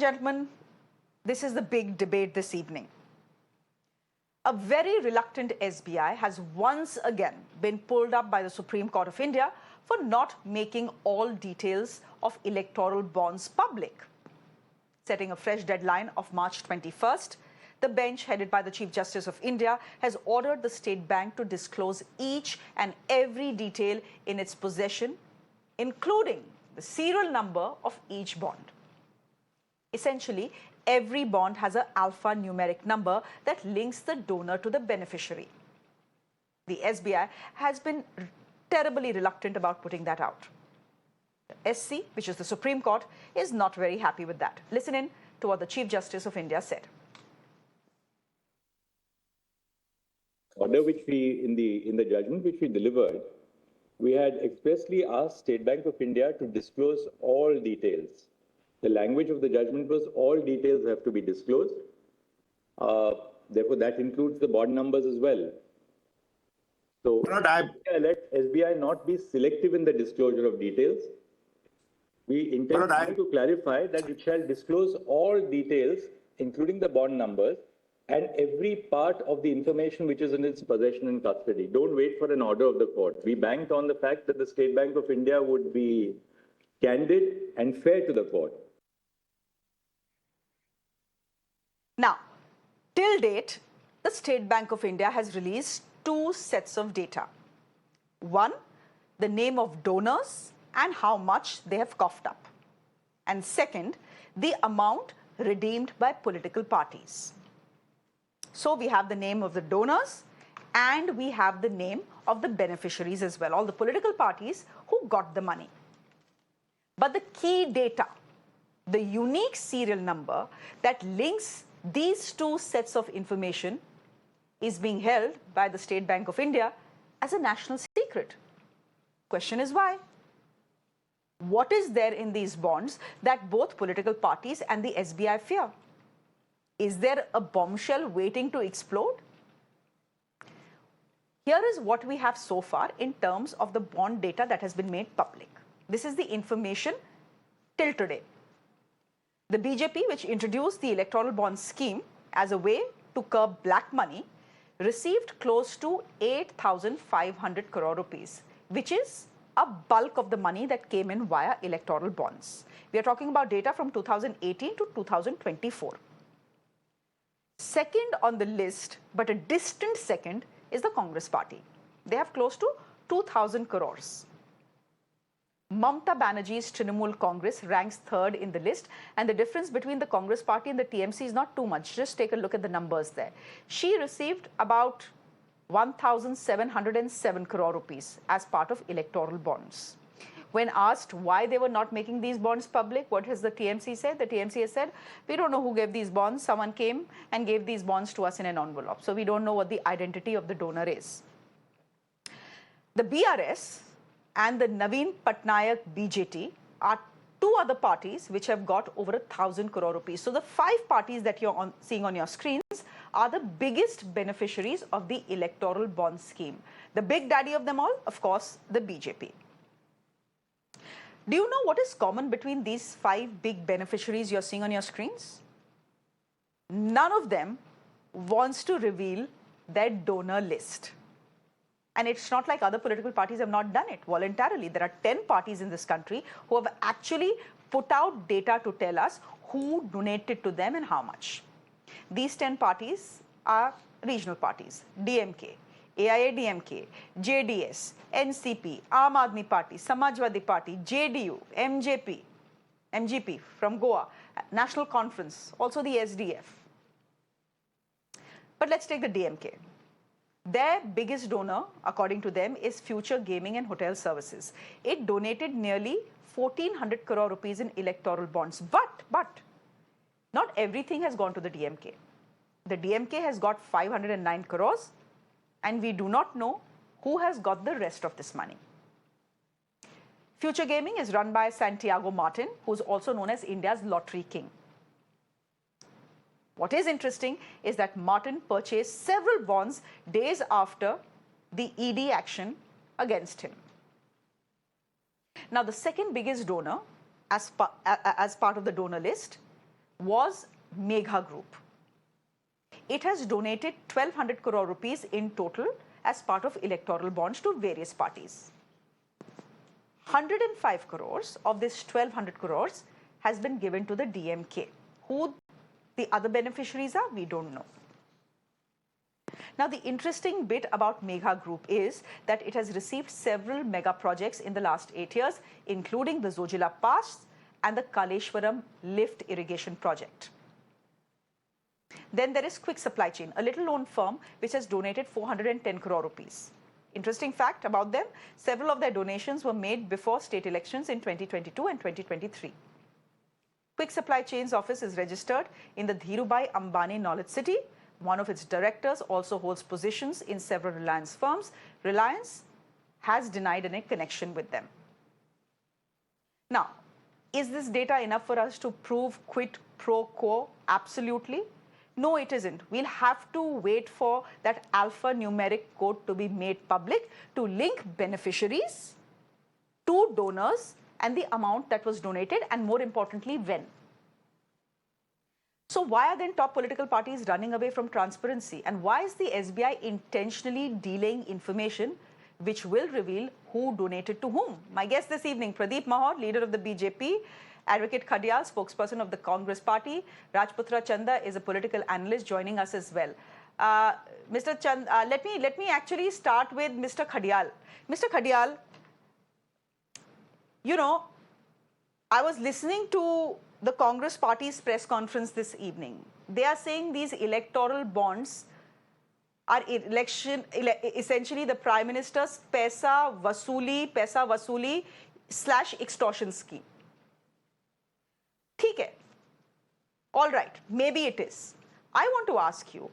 Gentlemen, this is the big debate this evening. A very reluctant SBI has once again been pulled up by the Supreme Court of India for not making all details of electoral bonds public. Setting a fresh deadline of March 21st, the bench headed by the Chief Justice of India has ordered the State Bank to disclose each and every detail in its possession, including the serial number of each bond. Essentially, every bond has an alphanumeric number that links the donor to the beneficiary. The SBI has been terribly reluctant about putting that out. The SC, which is the Supreme Court, is not very happy with that. Listen in to what the Chief Justice of India said. Order which we, in the judgment which we delivered, we had expressly asked State Bank of India to disclose all details. The language of the judgment was all details have to be disclosed. Therefore, that includes the bond numbers as well. So, let SBI not be selective in the disclosure of details. We intend to clarify that it shall disclose all details, including the bond numbers, and every part of the information which is in its possession and custody. Don't wait for an order of the court. We banked on the fact that the State Bank of India would be candid and fair to the court. Now, till date, the State Bank of India has released two sets of data. One, the name of donors and how much they have coughed up. And second, the amount redeemed by political parties. So we have the name of the donors and we have the name of the beneficiaries as well, all the political parties who got the money. But the key data, the unique serial number that links these two sets of information is being held by the State Bank of India as a national secret. Question is why? What is there in these bonds that both political parties and the SBI fear? Is there a bombshell waiting to explode? Here is what we have so far in terms of the bond data that has been made public. This is the information till today. The BJP, which introduced the Electoral Bond scheme as a way to curb black money, received close to 8,500 crore rupees, which is a bulk of the money that came in via electoral bonds. We are talking about data from 2018 to 2024. Second on the list, but a distant second, is the Congress party. They have close to 2,000 crores. Mamata Banerjee's Trinamool Congress ranks third in the list, and the difference between the Congress party and the TMC is not too much. Just take a look at the numbers there. She received about 1,707 crore rupees as part of electoral bonds. When asked why they were not making these bonds public, what has the TMC said? The TMC has said, we don't know who gave these bonds. Someone came and gave these bonds to us in an envelope. So we don't know what the identity of the donor is. The BRS and the Naveen Patnaik BJT are two other parties which have got over 1,000 crore rupees. So the five parties that you're seeing on your screens are the biggest beneficiaries of the electoral bond scheme. The big daddy of them all, of course, the BJP. Do you know what is common between these five big beneficiaries you're seeing on your screens? None of them wants to reveal their donor list. And it's not like other political parties have not done it voluntarily. There are 10 parties in this country who have actually put out data to tell us who donated to them and how much. These 10 parties are regional parties: DMK, AIADMK, JDS, NCP, Aam Aadmi Party, Samajwadi Party, JDU, MGP from Goa, National Conference, also the SDF. But let's take the DMK. Their biggest donor, according to them, is Future Gaming and Hotel Services. It donated nearly 1,400 crore rupees in electoral bonds. But not everything has gone to the DMK. The DMK has got 509 crores, and we do not know who has got the rest of this money. Future Gaming is run by Santiago Martin, who is also known as India's lottery king. What is interesting is that Martin purchased several bonds days after the ED action against him. Now, the second biggest donor as part of the donor list was Megha Group. It has donated 1,200 crore rupees in total as part of electoral bonds to various parties. 105 crores of this 1,200 crores has been given to the DMK. Who the other beneficiaries are, we don't know. Now, the interesting bit about Megha Group is that it has received several mega projects in the last 8 years, including the Zojila Pass and the Kaleshwaram Lift Irrigation Project. Then there is Quick Supply Chain, a little known firm which has donated 410 crore rupees. Interesting fact about them, several of their donations were made before state elections in 2022 and 2023. Quick Supply Chain's office is registered in the Dhirubhai Ambani Knowledge City. One of its directors also holds positions in several Reliance firms. Reliance has denied any connection with them. Now, is this data enough for us to prove quid pro quo? Absolutely. No, it isn't. We'll have to wait for that alphanumeric code to be made public to link beneficiaries to donors and the amount that was donated, and more importantly, when. So why are then top political parties running away from transparency? And why is the SBI intentionally delaying information which will reveal who donated to whom? My guest this evening, Pradeep Mahaur, leader of the BJP, Arshpreet Khadial, spokesperson of the Congress Party, Rajputra Chanda is a political analyst joining us as well. Mr. Chanda, let me actually start with Mr. Khadial. Mr. Khadial, you know, I was listening to the Congress Party's press conference this evening. They are saying these electoral bonds are essentially the Prime Minister's paisa vasuli / extortion scheme. ठीक है. All right, maybe it is. I want to ask you,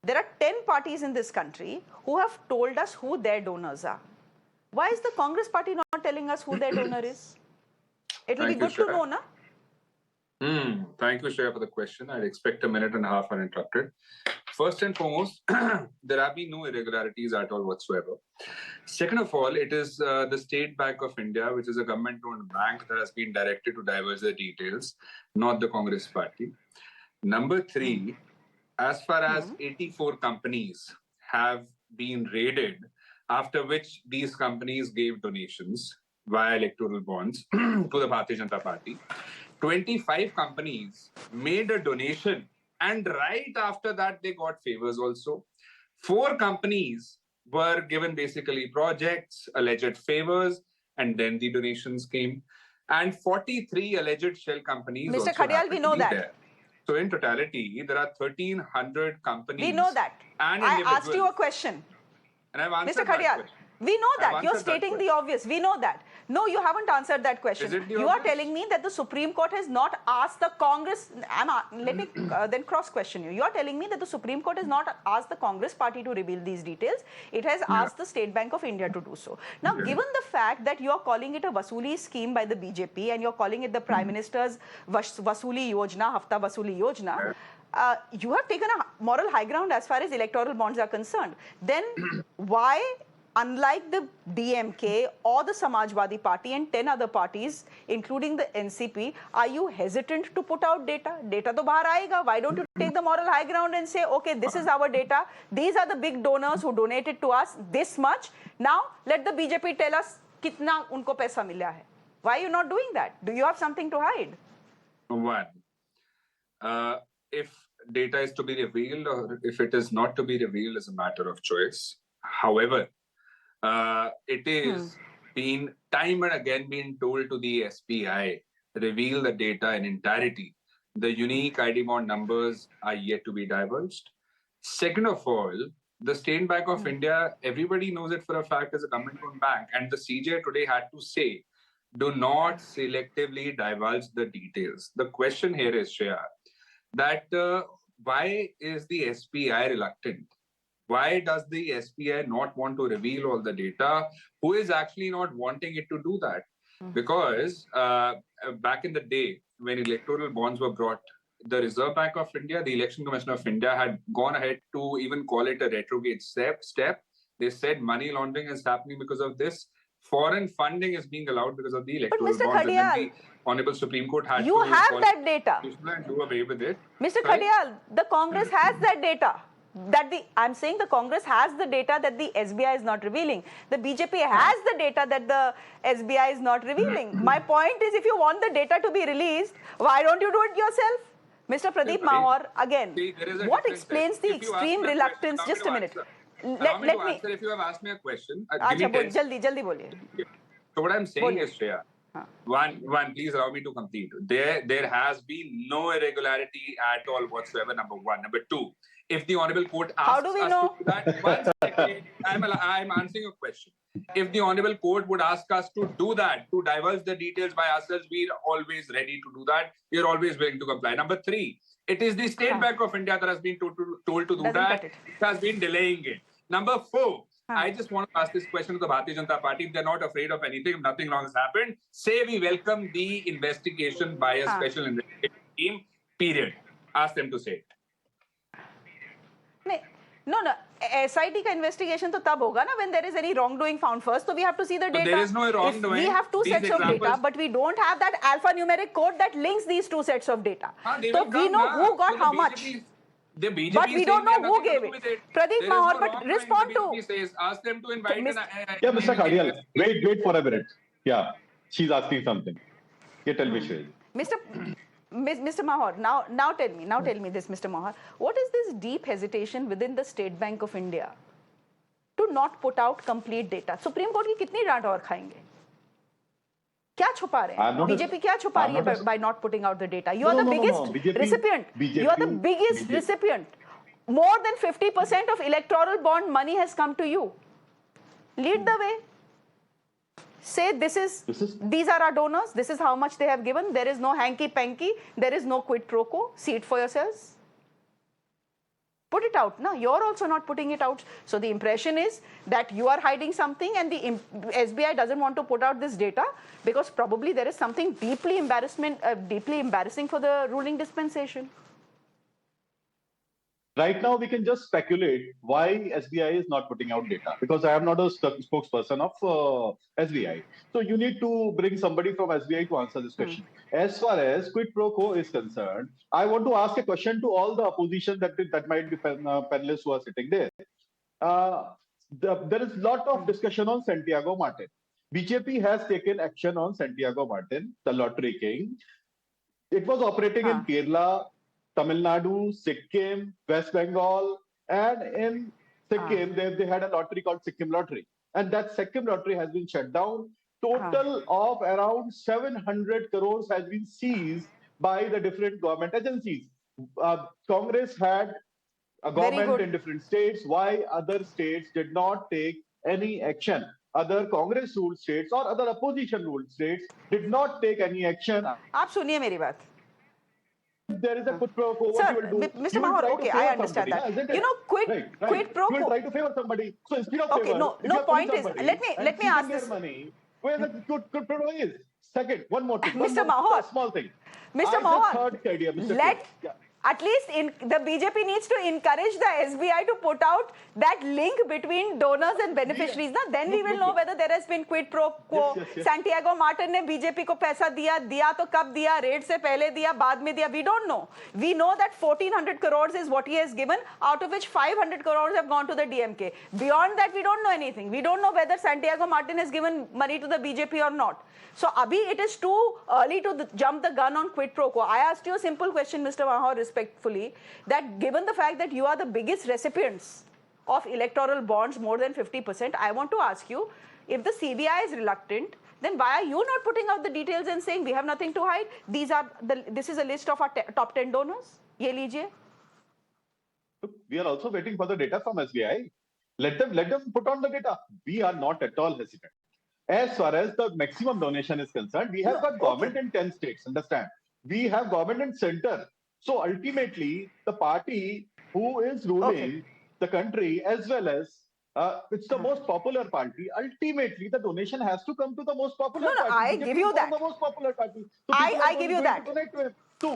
there are 10 parties in this country who have told us who their donors are. Why is the Congress Party not telling us who their donor is? It will be good to know, na? Thank you, Shreya, for the question. I'd expect a minute and a half uninterrupted. First and foremost, there have been no irregularities at all whatsoever. Second of all, it is the State Bank of India, which is a government-owned bank, that has been directed to divulge the details, not the Congress Party. Number three, as far as 84 companies have been raided, after which these companies gave donations via electoral bonds to the Bharatiya Janata Party, 25 companies made a donation, and right after that they got favors also. 4 companies were given basically projects, alleged favors, and then the donations came. And 43 alleged shell companies Mr. Khadial, we know that. There. So in totality, there are 1,300 companies. We know that. And I asked you a question. And I've answered Mr. Khadial, we know that. You're stating the obvious. We know that. No, you haven't answered that question. You are telling me that the Supreme Court has not asked the Congress. Let me then cross-question you. You are telling me that the Supreme Court has not asked the Congress Party to reveal these details. It has asked the State Bank of India to do so. Now, given the fact that you are calling it a Vasuli scheme by the BJP and you're calling it the Prime Minister's Vasuli Yojana, Hafta Vasuli Yojana, you have taken a moral high ground as far as electoral bonds are concerned. Then why, unlike the DMK or the Samajwadi Party and 10 other parties, including the NCP, are you hesitant to put out data? Data to bahar aayega. Why don't you take the moral high ground and say, okay, this is our data. These are the big donors who donated to us this much. Now, let the BJP tell us kitna unko paisa milya hai. Why are you not doing that? Do you have something to hide? One, if data is to be revealed or if it is not to be revealed is a matter of choice. However, it is been time and again been told to the SBI, reveal the data in entirety. The unique ID bond numbers are yet to be divulged. Second of all, the State Bank of India, everybody knows it for a fact, is a government-owned bank, and the CJ today had to say, do not selectively divulge the details. The question here is, Shreya, that why is the SBI reluctant? Why does the SBI not want to reveal all the data? Who is actually not wanting it to do that? Because back in the day, when electoral bonds were brought, the Reserve Bank of India, the Election Commission of India had gone ahead to even call it a retrograde step. They said money laundering is happening because of this. foreign funding is being allowed because of the electoral Mr. bonds, and then Khadial, the Honorable Supreme Court had you to have that data. and do away with it. Mr. Sorry? Khadial, the Congress has that data. I'm saying the Congress has the data that the SBI is not revealing. The BJP has the data that the SBI is not revealing. My point is, if you want the data to be released, why don't you do it yourself? Mr. Pradeep Mahaur, again, See, there is a what difference explains there. the If you ask extreme me a reluctance? question, Just a minute. allow me to Let me. answer if you have asked me a question. Give Acha, me 10 jaldi boliye. So what I'm saying is, Shreya, Haan. one, please allow me to complete. There has been no irregularity at all whatsoever, number one. Number two, if the Honorable Court asks How do we us know? to do that, one second, I'm answering a question. If the Honorable Court would ask us to do that, to divulge the details by ourselves, we're always ready to do that. We're always willing to comply. Number three, it is the State Bank of India that has been told to do that. It has been delaying it. Number four, I just want to ask this question to the Bharatiya Janata Party. If they're not afraid of anything, if nothing wrong has happened, say we welcome the investigation by a special investigation team, period. Ask them to say it. No, SIT का investigation तो तब होगा ना when there is any wrongdoing found first. So we have to see the data. There is no wrongdoing. We have two sets of data, but we don't have that alphanumeric code that links these two sets of data. So we know who got how much. But we don't know who gave it. Pradeep Mahaur, but respond to. Ask them to invite. Yeah, Mr. Khadial, wait for a minute. Yeah, she's asking something. Yeah, tell me, Shreya. Mr. Mahaur, now tell me this, Mr. Mahaur. What is this deep hesitation within the State Bank of India to not put out complete data? Supreme Court की कितनी डांट और खाएंगे? क्या छुपा रहे हैं? BJP क्या छुपा रही है by not putting out the data? You are the biggest recipient. You are the biggest recipient. More than 50% of electoral bond money has come to you. Lead the way. Say these are our donors. This is how much they have given. There is no hanky-panky. There is no quid pro quo. See it for yourselves. Put it out. No, you're also not putting it out. So the impression is that you are hiding something and the SBI doesn't want to put out this data because probably there is something deeply embarrassing for the ruling dispensation. Right now, we can just speculate why SBI is not putting out data because I am not a spokesperson of SBI. So you need to bring somebody from SBI to answer this question. As far as quid pro quo is concerned, I want to ask a question to all the opposition that might be panelists who are sitting there. There is a lot of discussion on Santiago Martin. BJP has taken action on Santiago Martin, the lottery king. It was operating in Kerala, Tamil Nadu, Sikkim, West Bengal, and in Sikkim, they had a lottery called Sikkim Lottery. And that Sikkim Lottery has been shut down. Total of around 700 crores has been seized by the different government agencies. Congress had a government in different states. Why other states did not take any action? Other Congress ruled states or other opposition ruled states did not take any action. आप सुनिए मेरी बात. There is a quid pro quo. Sir, what you will do? Mr. Mahaur, okay, I understand somebody, that. You know, quid pro quo. You will try to favor somebody. So instead of okay, favor, no point is. Let me ask this. Money, where the quid pro quo is. Second, one more thing. Mr. Mahaur, small thing. Mr. Mahaur, let at least the BJP needs to encourage the SBI to put out that link between donors and beneficiaries. Then we will know whether there has been quid pro quo. Yes. Santiago Martin ने BJP को पैसा दिया तो कब दिया, rate से पहले दिया, बाद में दिया. We don't know. We know that 1,400 crores is what he has given, out of which 500 crores have gone to the DMK. Beyond that, we don't know anything. We don't know whether Santiago Martin has given money to the BJP or not. So, abhi it is too early to jump the gun on quid pro quo. I asked you a simple question, Mr. Mahaur, respectfully, that given the fact that you are the biggest recipients of electoral bonds, more than 50%, I want to ask you, if the CBI is reluctant, then why are you not putting out the details and saying we have nothing to hide? This is a list of our top 10 donors. Ye lijiye. We are also waiting for the data from SBI. Let them put on the data. We are not at all hesitant. As far as the maximum donation is concerned, we have got government in 10 states, understand? We have government in center. So ultimately, the party who is ruling the country as well as it's the most popular party. Ultimately, the donation has to come to the most popular party. I give you that. The most popular party. So I give you that.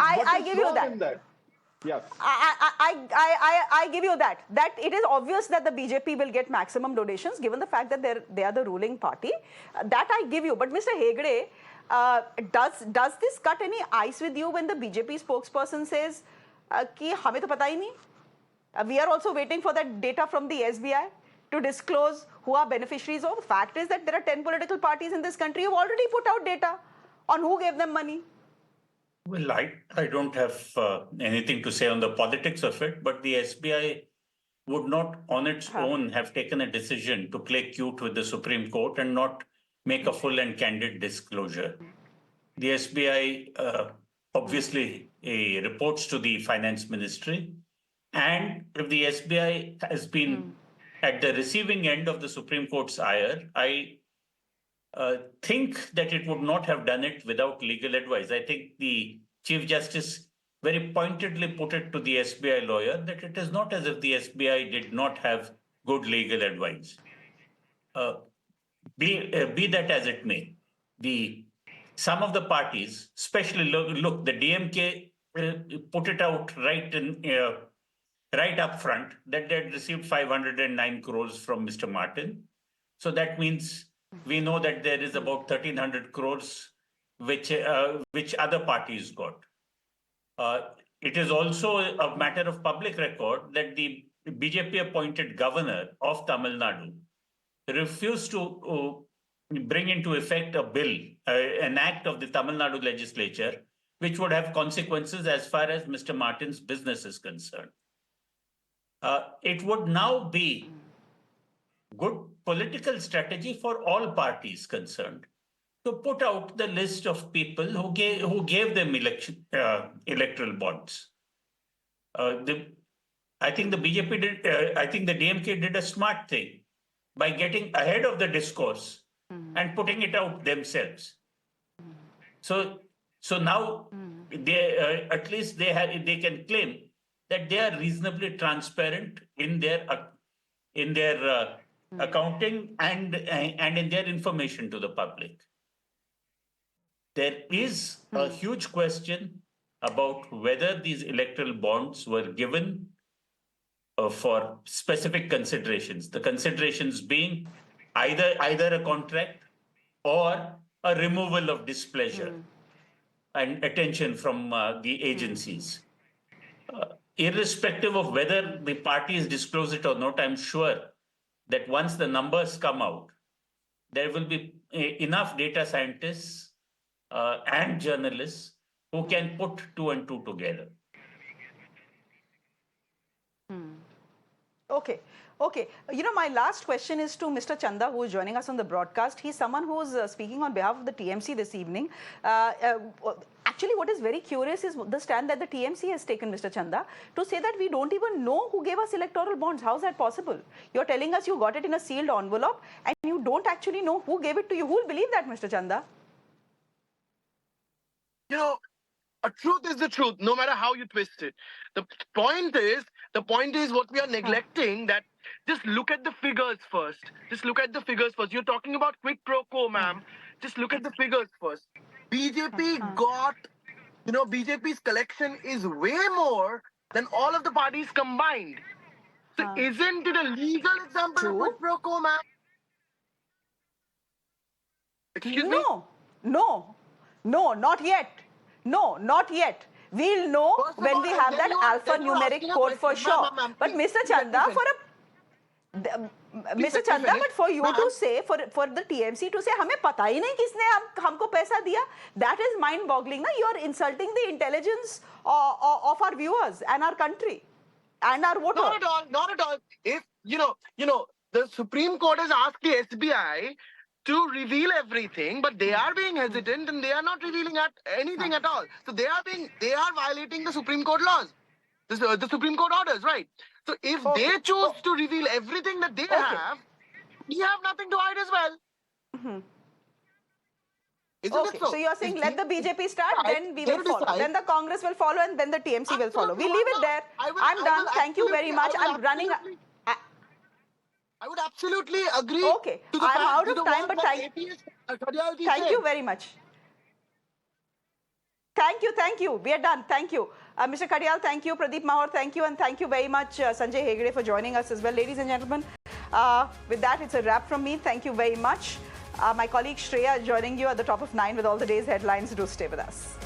I give you that. Yes. I give you that it is obvious that the BJP will get maximum donations given the fact that they are the ruling party. That I give you. But Mr. Hegde, does this cut any ice with you when the BJP spokesperson says कि हमें तो पता ही नहीं? We are also waiting for that data from the SBI to disclose who are beneficiaries of. The fact is that there are 10 political parties in this country who have already put out data on who gave them money. Well, I don't have anything to say on the politics of it, but the SBI would not on its own have taken a decision to play cute with the Supreme Court and not make a full and candid disclosure. The SBI obviously reports to the Finance Ministry, and if the SBI has been at the receiving end of the Supreme Court's ire, I think that it would not have done it without legal advice. I think the Chief Justice very pointedly put it to the SBI lawyer that it is not as if the SBI did not have good legal advice. Be that as it may, some of the parties, especially look, the DMK put it out right up front that they had received 509 crores from Mr. Martin. So that means we know that there is about 1,300 crores which other parties got. It is also a matter of public record that the BJP-appointed governor of Tamil Nadu refused to bring into effect a bill, an act of the Tamil Nadu legislature, which would have consequences as far as Mr. Martin's business is concerned. It would now be good political strategy for all parties concerned to put out the list of people who gave them electoral bonds. I think the BJP did. I think the DMK did a smart thing by getting ahead of the discourse and putting it out themselves. So now they at least they can claim that they are reasonably transparent in their accounting and in their information to the public. There is a huge question about whether these electoral bonds were given for specific considerations. The considerations being either a contract or a removal of displeasure and attention from the agencies. Irrespective of whether the parties disclose it or not, I'm sure that once the numbers come out, there will be enough data scientists and journalists who can put 2 and 2 together. Okay. My last question is to Mr. Chanda, who is joining us on the broadcast. He's someone who is speaking on behalf of the TMC this evening. Actually, what is very curious is the stand that the TMC has taken, Mr. Chanda, to say that we don't even know who gave us electoral bonds. How is that possible? You're telling us you got it in a sealed envelope and you don't actually know who gave it to you. Who will believe that, Mr. Chanda? A truth is the truth, no matter how you twist it. The point is what we are neglecting, that just look at the figures first. You're talking about quid pro quo, ma'am. Just look at the figures first. BJP got, BJP's collection is way more than all of the parties combined. So isn't it a legal example of quid pro quo, ma'am? Excuse me? No, not yet. No, not yet. We'll know when we have that alphanumeric code for sure. But Mr. Chanda, but for you to say, for the TMC to say, हमें पता ही नहीं किसने हमको पैसा दिया, that is mind-boggling. You are insulting the intelligence of our viewers and our country and our voters. Not at all. If the Supreme Court has asked the SBI to reveal everything, but they are being hesitant and they are not revealing anything at all. So they are violating the Supreme Court laws, the Supreme Court orders, right? So if they choose to reveal everything that they have, we have nothing to hide as well. Isn't it so? So you're saying let the BJP start, then we will follow. Then the Congress will follow and then the TMC will follow. We'll leave it there. I'm done. Thank you very much. I'm running. I would absolutely agree. Okay, I'm out of time, but thank you very much. Thank you. We are done. Thank you. Mr. Khadial, thank you. Pradeep, Mahaur, thank you. And thank you very much, Sanjay Hegde, for joining us as well. Ladies and gentlemen, with that, it's a wrap from me. Thank you very much. My colleague Shreya joining you at the top of 9 with all the day's headlines. Do stay with us.